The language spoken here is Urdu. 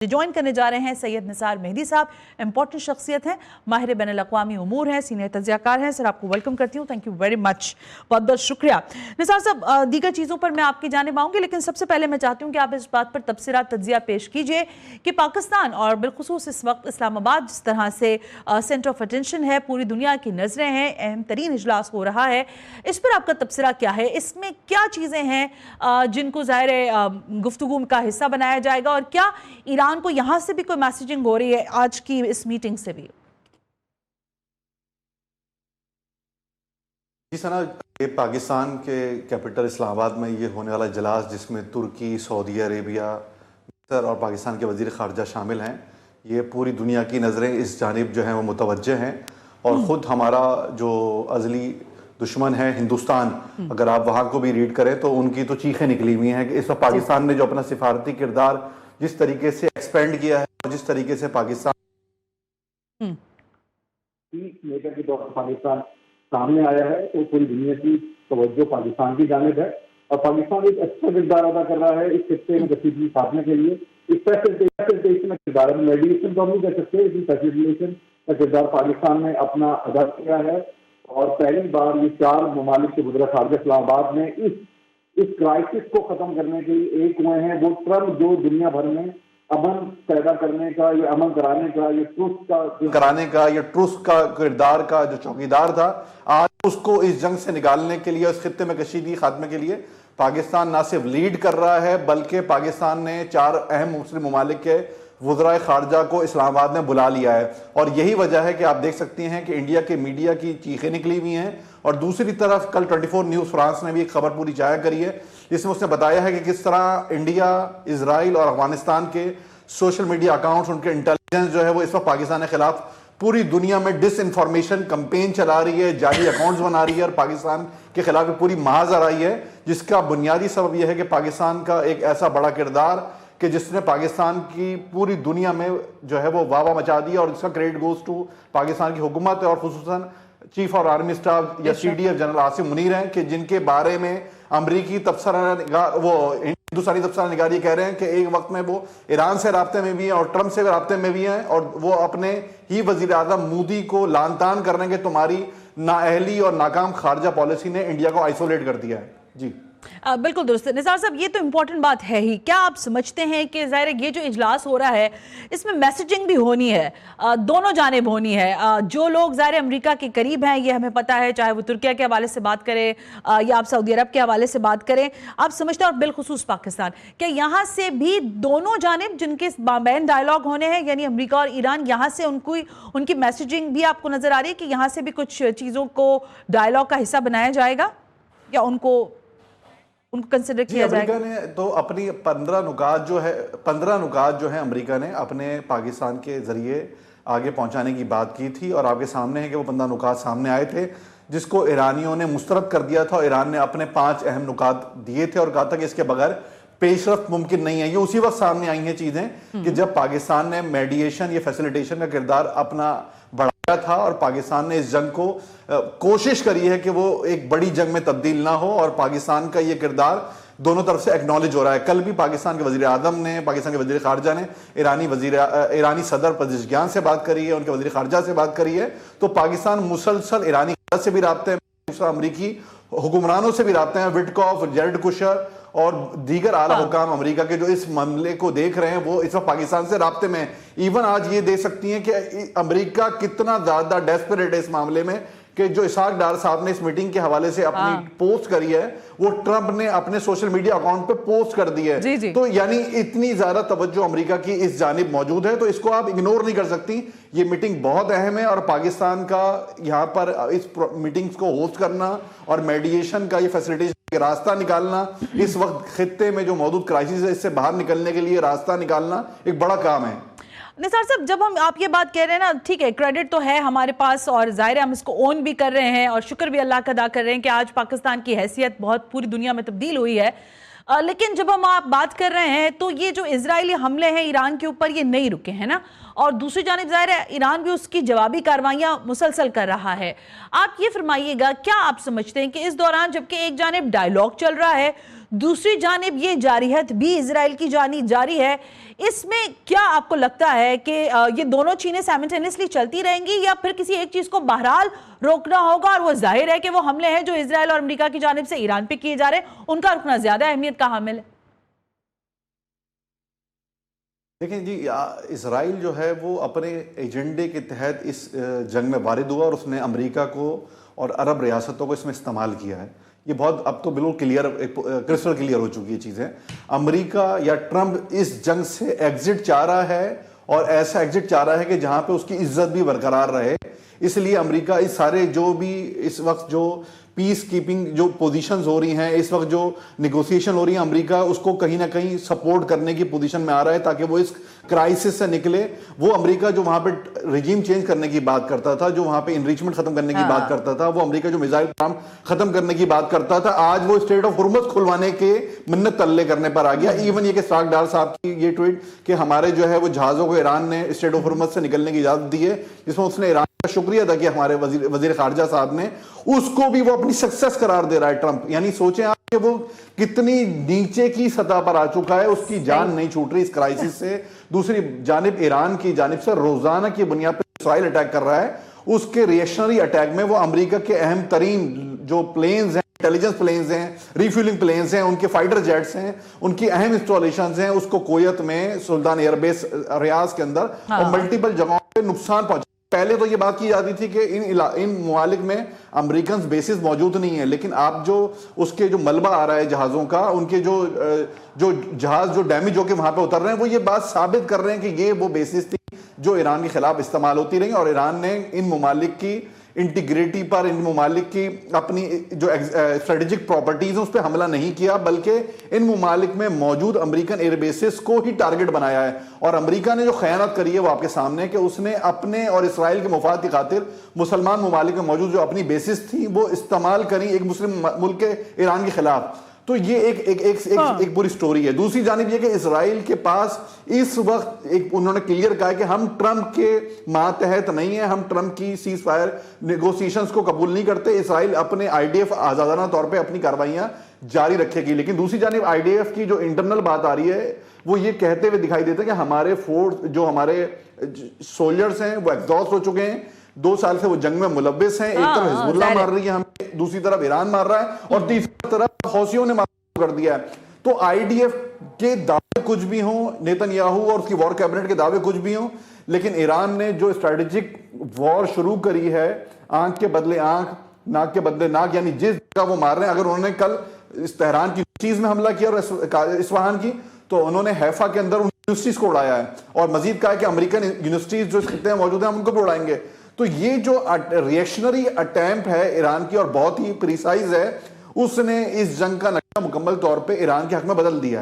جوائن کرنے جا رہے ہیں سید نثار مہدی صاحب، امپورٹنٹ شخصیت ہیں، ماہر بین الاقوامی امور ہیں، سینئر تجزیہ کار ہیں۔ سر آپ کو ویلکم کرتی ہوں، تھینک یو ویری مچ، بہت بہت شکریہ۔ نثار صاحب، دیگر چیزوں پر میں آپ کی جانب آؤں گی، لیکن سب سے پہلے میں چاہتی ہوں کہ آپ اس بات پر تبصرہ تجزیہ پیش کیجئے کہ پاکستان اور بالخصوص اس وقت اسلام آباد جس طرح سے سینٹر آف اٹینشن ہے، پوری دنیا کی نظریں ہیں، اہم ترین اجلاس ہو رہا ہے، اس پر آپ کا تبصرہ کیا ہے؟ اس میں کیا چیزیں ہیں جن کو ظاہر گفتگو کا حصہ بنایا جائے گا، اور کیا ایران کو یہاں سے بھی کوئی میسیجنگ ہو رہی ہے آج کی اس میٹنگ سے بھی؟ جی سنا، یہ پاکستان کے کیپٹل اسلام آباد میں یہ ہونے والا اجلاس جس میں ترکی، سعودی عربیہ، مصر اور پاکستان کے وزیر خارجہ شامل ہیں، یہ پوری دنیا کی نظریں اس جانب جو ہیں وہ متوجہ ہیں، اور خود ہمارا جو ازلی دشمن ہے ہندوستان، اگر آپ وہاں کو بھی ریڈ کریں تو ان کی تو چیخیں نکلی ہوئی ہیں کہ اس وقت پاکستان نے جو اپنا سفارتی کردار جس طریقے سے ایکسپینڈ کیا ہے اور جس طریقے سے پاکستان سامنے آیا ہے تو پوری دنیا کی توجہ پاکستان کی جانب ہے، اور پاکستان ایک اچھا کردار ادا کر رہا ہے اس خطے میں کشیدگی ساتھنے کے لیے۔ اس فیسلٹیشن کا کردار میڈیشن تو ہم نہیں کہہ سکتے، اس فیسلٹیشن کا کردار پاکستان نے اپنا ادا کیا ہے، اور پہلی بار یہ 4 ممالک کے وزراء خارجہ اسلام آباد میں اس کرائسس کو ختم کرنے کے لیے ایک ہوئے ہیں۔ وہ ٹرمپ جو دنیا بھر میں امن پیدا کرنے کا، یہ امن کرانے کا، یہ ٹروس کا کردار کا جو چوکیدار تھا، آج اس کو اس جنگ سے نکالنے کے لیے، اس خطے میں کشیدگی خاتمے کے لیے پاکستان نہ صرف لیڈ کر رہا ہے، بلکہ پاکستان نے 4 اہم مسلم ممالک کے وزراء خارجہ کو اسلام آباد میں بلا لیا ہے، اور یہی وجہ ہے کہ آپ دیکھ سکتے ہیں کہ انڈیا کے میڈیا کی چیخیں نکلی ہوئی ہیں، اور دوسری طرف کل 24 نیوز فرانس نے بھی ایک خبر پوری شائع کری ہے جس میں اس نے بتایا ہے کہ کس طرح انڈیا، اسرائیل اور افغانستان کے سوشل میڈیا اکاؤنٹس، ان کے انٹیلیجنس جو ہے وہ اس وقت پاکستان کے خلاف پوری دنیا میں ڈس انفارمیشن کمپین چلا رہی ہے، جعلی اکاؤنٹس بنا رہی ہے، اور پاکستان کے خلاف پوری محاذ آ رہی ہے، جس کا بنیادی سبب یہ ہے کہ پاکستان کا ایک ایسا بڑا کردار کہ جس نے پاکستان کی پوری دنیا میں جو ہے وہ واہ واہ مچا دی، اور اس کا کریڈٹ گوز ٹو پاکستان کی حکومت اور خصوصاً چیف آف آرمی اسٹاف یا CDF جنرل عاصم منیر ہیں، کہ جن کے بارے میں امریکی تبصرہ نگار، وہ ہندوستانی تبصرہ نگار یہ کہہ رہے ہیں کہ ایک وقت میں وہ ایران سے رابطے میں بھی ہیں اور ٹرمپ سے رابطے میں بھی ہیں، اور وہ اپنے ہی وزیر اعظم مودی کو لعن طعن کر رہے ہیں کہ تمہاری نااہلی اور ناکام خارجہ پالیسی نے انڈیا کو آئسولیٹ کر دیا ہے۔ جی بالکل درست۔ نثار صاحب، یہ تو امپورٹنٹ بات ہے ہی، کیا آپ سمجھتے ہیں کہ ظاہر یہ جو اجلاس ہو رہا ہے اس میں میسیجنگ بھی ہونی ہے، دونوں جانب ہونی ہے؟ جو لوگ ظاہر امریکہ کے قریب ہیں، یہ ہمیں پتہ ہے، چاہے وہ ترکیہ کے حوالے سے بات کرے یا آپ سعودی عرب کے حوالے سے بات کریں، آپ سمجھتے ہیں، اور بالخصوص پاکستان، کہ یہاں سے بھی دونوں جانب جن کے مابین ڈائلاگ ہونے ہیں، یعنی امریکہ اور ایران، یہاں سے ان کی میسیجنگ بھی آپ کو نظر آ رہی ہے کہ یہاں سے بھی کچھ چیزوں کو ڈائلاگ کا حصہ بنایا جائے گا، یا ان کو کنسیڈر کیا جائے گا؟ امریکہ نے تو اپنی 15 نکات جو ہیں امریکہ نے اپنے پاکستان کے ذریعے آگے پہنچانے کی بات کی تھی، اور آپ کے سامنے ہے کہ وہ 15 نکات سامنے آئے تھے جس کو ایرانیوں نے مسترد کر دیا تھا، اور ایران نے اپنے 5 اہم نکات دیے تھے اور کہا تھا کہ اس کے بغیر پیش رفت ممکن نہیں ہے۔ یہ اسی وقت سامنے آئی ہیں چیزیں کہ جب پاکستان نے میڈیشن یا فیسیلیٹیشن کا کردار اپنا بڑھایا تھا، اور پاکستان نے اس جنگ کو کوشش کری ہے کہ وہ ایک بڑی جنگ میں تبدیل نہ ہو، اور پاکستان کا یہ کردار دونوں طرف سے ایکنالج ہو رہا ہے۔ کل بھی پاکستان کے وزیر اعظم نے، پاکستان کے وزیر خارجہ نے ایرانی صدر پزشکیان سے بات کری ہے، ان کے وزیر خارجہ سے بات کری ہے، تو پاکستان مسلسل ایرانی قیادت سے بھی رابطے میں، دوسرا امریکی حکمرانوں سے بھی رابطے ہیں، وٹکوف، جیرڈ کشر اور دیگر اعلیٰ حکام امریکہ کے جو اس معاملے کو دیکھ رہے ہیں، وہ اس وقت پاکستان سے رابطے میں۔ ایون آج یہ دیکھ سکتی ہیں کہ امریکہ کتنا زیادہ ڈیسپریٹ ہے اس معاملے میں، کہ جو اسحاق ڈار صاحب نے اس میٹنگ کے حوالے سے اپنی پوسٹ کری ہے، وہ ٹرمپ نے اپنے سوشل میڈیا اکاؤنٹ پہ پوسٹ کر دی ہے۔ تو یعنی اتنی زیادہ توجہ امریکہ کی اس جانب موجود ہے، تو اس کو آپ اگنور نہیں کر سکتی۔ یہ میٹنگ بہت اہم ہے، اور پاکستان کا یہاں پر اس میٹنگز کو ہوسٹ کرنا اور میڈیشن کا یہ فیسیلیٹیشن کا راستہ نکالنا، اس وقت خطے میں جو موجود کرائسس ہے اس سے باہر نکلنے کے لیے راستہ نکالنا ایک بڑا کام ہے۔ نثار صاحب، جب ہم آپ یہ بات کہہ رہے ہیں نا، ٹھیک ہے، کریڈٹ تو ہے ہمارے پاس، اور ظاہر ہے ہم اس کو اون بھی کر رہے ہیں، اور شکر بھی اللہ کا ادا کر رہے ہیں کہ آج پاکستان کی حیثیت بہت پوری دنیا میں تبدیل ہوئی ہے، لیکن جب ہم آپ بات کر رہے ہیں تو یہ جو اسرائیلی حملے ہیں ایران کے اوپر، یہ نہیں رکے ہیں نا، اور دوسری جانب ظاہر ہے ایران بھی اس کی جوابی کاروائیاں مسلسل کر رہا ہے۔ آپ یہ فرمائیے گا، کیا آپ سمجھتے ہیں کہ اس دوران جبکہ ایک جانب ڈائیلاگ چل رہا ہے، دوسری جانب یہ جارحیت بھی اسرائیل کی جانب جاری ہے. اس میں کیا آپ کو لگتا ہے کہ یہ دونوں چینیں سائملٹینیسلی چلتی رہیں گی یا پھر کسی ایک چیز کو بہرحال روکنا ہوگا؟ اور وہ ظاہر ہے کہ وہ حملے ہیں جو اسرائیل اور امریکہ کی جانب سے ایران پہ کیے جا رہے ہیں ان کا رکنا زیادہ اہمیت کا حامل ہے. دیکھیں جی، اسرائیل جو ہے وہ اپنے ایجنڈے کے تحت اس جنگ میں وارد ہوا اور اس نے امریکہ کو اور عرب ریاستوں کو اس میں استعمال کیا ہے. یہ بہت اب تو بالکل کرسٹل کلیئر ہو چکی ہے چیزیں. امریکہ یا ٹرمپ اس جنگ سے ایگزٹ چاہ رہا ہے اور ایسا ایگزٹ چاہ رہا ہے کہ جہاں پہ اس کی عزت بھی برقرار رہے. اس لیے امریکہ اس سارے جو بھی اس وقت جو پیس کیپنگ جو پوزیشنز ہو رہی ہیں، اس وقت جو نیگوسیشن ہو رہی ہیں، امریکہ اس کو کہیں نہ کہیں سپورٹ کرنے کی پوزیشن میں آ رہا ہے تاکہ وہ اس کرائسس سے نکلے. وہ امریکہ جو وہاں پہ رجیم چینج کرنے کی بات کرتا تھا، جو وہاں پہ انریچمنٹ ختم کرنے کی بات کرتا تھا، وہ امریکہ جو میزائل پروگرام ختم کرنے کی بات کرتا تھا، آج وہ اسٹریٹ آف ہرمز کھلوانے کے منت تلے کرنے پر آ گیا. ایون یہ کہ اسحاق ڈار صاحب کی یہ ٹویٹ کہ ہمارے جو ہے وہ جہازوں کو ایران نے اسٹریٹ آف ہرمز سے نکلنے کی اجازت دی ہے، جس میں اس نے ایران کا شکریہ ادا کیا ہمارے وزیر خارجہ صاحب نے، اس کو بھی وہ اپنی سکسیس قرار دے رہا ہے ٹرمپ. یعنی سوچیں آپ کہ وہ کتنی نیچے کی سطح پر آ چکا ہے، اس کی جان نہیں چھوٹ رہی اس کرائسس سے. دوسری جانب ایران کی جانب سے روزانہ کی بنیاد پر اسرائیل اٹیک کر رہا ہے. اس کے ریشنری اٹیک میں وہ امریکہ کے اہم ترین جو پلینز ہیں، انٹیلیجنس پلینز ہیں، ریفیولنگ پلینز ہیں، ان کے فائٹر جیٹس ہیں، ان کی اہم انسٹالیشنز ہیں، اس کو کویت میں سلطان ایئر بیس ریاض کے اندر اور ملٹیپل جگہوں پہ نقصان پہنچا. پہلے تو یہ بات کی جاتی تھی کہ ان ممالک میں امریکنز بیسز موجود نہیں ہیں، لیکن آپ جو اس کے جو ملبہ آ رہا ہے جہازوں کا، ان کے جو جہاز جو ڈیمیج ہو کے وہاں پہ اتر رہے ہیں، وہ یہ بات ثابت کر رہے ہیں کہ یہ وہ بیسز تھی جو ایران کے خلاف استعمال ہوتی رہی. اور ایران نے ان ممالک کی انٹیگریٹی پر، ان ممالک کی اپنی جو اسٹریٹجک پراپرٹیز ہیں اس پہ حملہ نہیں کیا، بلکہ ان ممالک میں موجود امریکن ایئر بیسز کو ہی ٹارگٹ بنایا ہے. اور امریکہ نے جو خیانت کری ہے وہ آپ کے سامنے کہ اس نے اپنے اور اسرائیل کے مفاد کی خاطر مسلمان ممالک میں موجود جو اپنی بیسز تھیں وہ استعمال کری ایک مسلم ملک کے ایران کے خلاف. تو یہ ایک پوری سٹوری ہے. دوسری جانب یہ کہ اسرائیل کے پاس اس وقت انہوں نے کلیئر کہا کہ ہم ٹرمپ کے ماتحت نہیں ہیں، ہم ٹرمپ کی سیز فائر نیگوسیشنز کو قبول نہیں کرتے. اسرائیل اپنے آئی ڈی ایف آزادانہ طور پہ اپنی کارروائیاں جاری رکھے گی. لیکن دوسری جانب آئی ڈی ایف کی جو انٹرنل بات آ رہی ہے وہ یہ کہتے ہوئے دکھائی دیتا ہے کہ ہمارے فورس جو ہمارے سولجرز ہیں وہ ایگزاسٹ ہو چکے ہیں، 2 سال سے وہ جنگ میں ملوث ہیں. ایک طرف حزب اللہ مار رہی ہے ہمیں، دوسری طرف ایران مار رہا ہے، اور تیسری طرف حوثیوں نے مار کر دیا ہے. تو آئی ڈی ایف کے دعوے کچھ بھی ہوں، نیتن یاہو اور اس کی وار کیبنٹ کے دعوے کچھ بھی ہوں، لیکن ایران نے جو اسٹریٹجک وار شروع کری ہے، آنکھ کے بدلے آنکھ، ناک کے بدلے ناک، یعنی جس جگہ وہ مار رہے ہیں، اگر انہوں نے کل اس تہران کی چیز میں حملہ کیا اور اصفہان کی، تو انہوں نے حیفا کے اندر ان یونیورسٹیز کو اڑایا ہے، اور مزید کہا ہے کہ امریکن یونیورسٹیز جو اس خطے میں موجود ہیں ہم ان کو بھی اڑائیں گے. تو یہ جو ریئیکشنری اٹیمپ ہے ایران کی اور بہت ہی پریسائز ہے، اس نے اس جنگ کا نقشہ مکمل طور پہ ایران کے حق میں بدل دیا ہے.